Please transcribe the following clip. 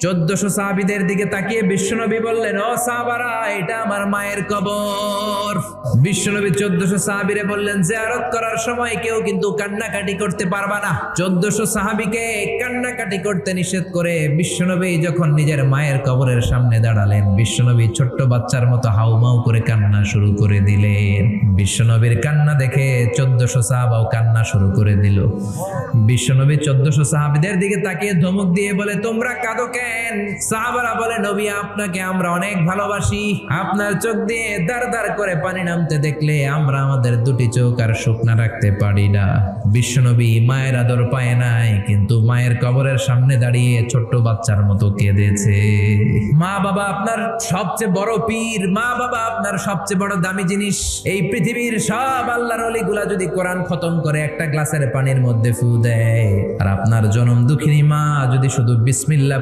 1400 সাহাবীদের দিকে তাকিয়ে বিশ্বনবী বললেন, ও সাহাবারা, এটা আমার মায়ের কবর। বিশ্বনবী 1400 সাহাবীরে বললেন, জিয়ারত করার সময় কেউ কিন্তু কান্নাকাটি করতে পারবা না। 1400 সাহাবীকে কান্নাকাটি করতে নিষেধ করে বিশ্বনবী যখন নিজের মায়ের কবরের সামনে দাঁড়ালেন, বিশ্বনবী ছোট্ট বাচ্চার মতো হাউমাউ করে কান্না শুরু করে দিলেন। বিশ্বনবীর কান্না দেখে 1400 সাহাবাও কান্না শুরু করে দিল। বিশ্বনবী 1400 সাহাবীদের দিকে তাকিয়ে ধমক দিয়ে বলে, তোমরা কাঁদো কেন? সাহাবারা বলে, নবী, আপনাকে আমরা অনেক ভালোবাসি। আপনার চোখ দিয়ে দার দার করে পানি নামতে দেখলে আমরা আমাদের দুটি চোখ আর শুকনা রাখতে পারি না। বিশ্বনবী মায়ের আদর পায় নাই, কিন্তু মায়ের কবরের সামনে দাঁড়িয়ে ছোট্ট বাচ্চার মতো কেঁদেছে। মা বাবা আপনার সবচেয়ে বড় পীর, মা বাবা আপনার সবচেয়ে বড় দামি জিনিস। এই পৃথিবীর সব আল্লাহর ওলিগুলা যদি কোরআন খতম করে একটা গ্লাসের পানির মধ্যে ফু দেয়, আর আপনার জনম দুঃখিনী মা যদি শুধু বিসমিল্লাহ